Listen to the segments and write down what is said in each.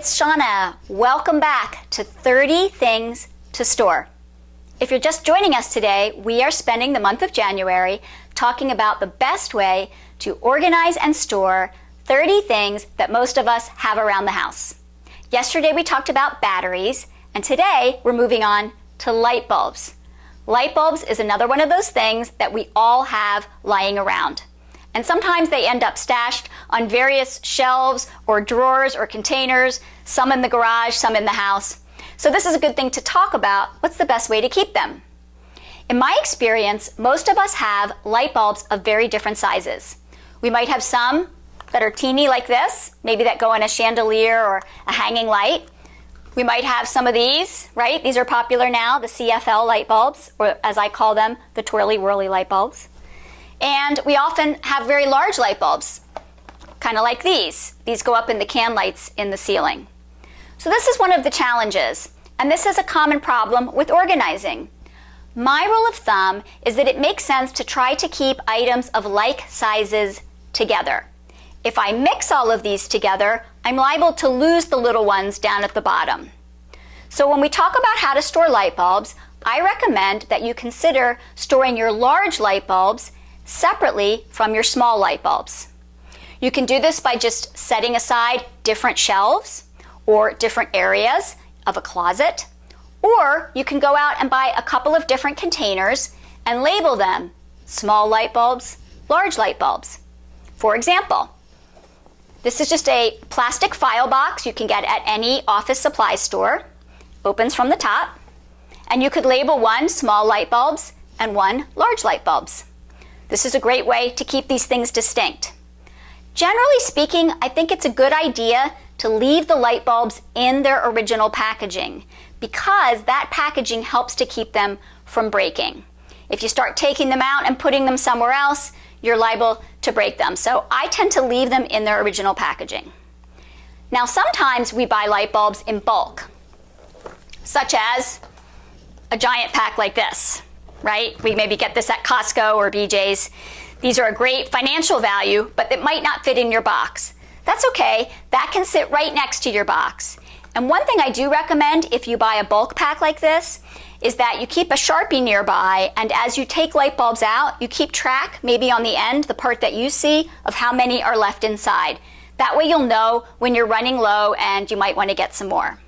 it's Shauna. Welcome back to 30 Things to Store. If you're just joining us today, we are spending the month of January talking about the best way to organize and store 30 things that most of us have around the house. Yesterday we talked about batteries, and today we're moving on to light bulbs. Light bulbs is another one of those things that we all have lying around. And sometimes they end up stashed on various shelves or drawers or containers, some in the garage, some in the house. So this is a good thing to talk about. What's the best way to keep them? In my experience, most of us have light bulbs of very different sizes. We might have some that are teeny like this, maybe that go in a chandelier or a hanging light. We might have some of these, right? These are popular now, the CFL light bulbs, or as I call them, the twirly whirly light bulbs. And we often have very large light bulbs, kind of like these. These go up in the can lights in the ceiling. So this is one of the challenges, and this is a common problem with organizing. My rule of thumb is that it makes sense to try to keep items of like sizes together. If I mix all of these together, I'm liable to lose the little ones down at the bottom. So when we talk about how to store light bulbs, I recommend that you consider storing your large light bulbs separately from your small light bulbs. You can do this by just setting aside different shelves or different areas of a closet, or you can go out and buy a couple of different containers and label them small light bulbs, large light bulbs. For example, this is just a plastic file box you can get at any office supply store. Opens from the top, and you could label one small light bulbs and one large light bulbs. This is a great way to keep these things distinct. Generally speaking, I think it's a good idea to leave the light bulbs in their original packaging because that packaging helps to keep them from breaking. If you start taking them out and putting them somewhere else, you're liable to break them. So I tend to leave them in their original packaging. Now sometimes we buy light bulbs in bulk, such as a giant pack like this. Right? We maybe get this at Costco or BJ's. These are a great financial value, but it might not fit in your box. That's okay. That can sit right next to your box. And one thing I do recommend if you buy a bulk pack like this is that you keep a Sharpie nearby, and as you take light bulbs out, you keep track, maybe on the end, the part that you see, of how many are left inside. That way you'll know when you're running low and you might want to get some more.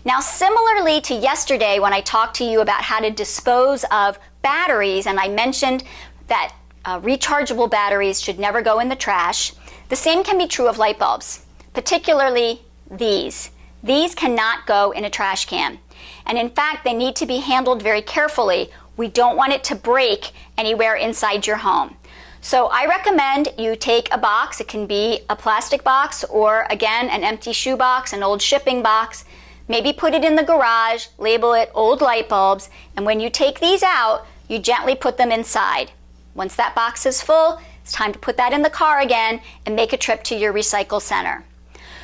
Now, similarly to yesterday when I talked to you about how to dispose of batteries, and I mentioned that rechargeable batteries should never go in the trash, the same can be true of light bulbs, particularly these. These cannot go in a trash can. And in fact, they need to be handled very carefully. We don't want it to break anywhere inside your home. So I recommend you take a box. It can be a plastic box or, again, an empty shoe box, an old shipping box. Maybe put it in the garage, label it old light bulbs, and when you take these out, you gently put them inside. Once that box is full, it's time to put that in the car again and make a trip to your recycle center.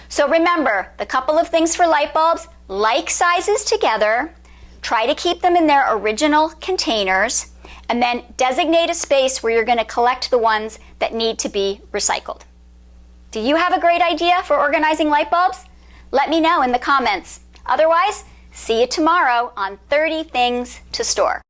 So remember, the couple of things for light bulbs, like sizes together, try to keep them in their original containers, and then designate a space where you're going to collect the ones that need to be recycled. Do you have a great idea for organizing light bulbs? Let me know in the comments. Otherwise, see you tomorrow on 30 Things to Store.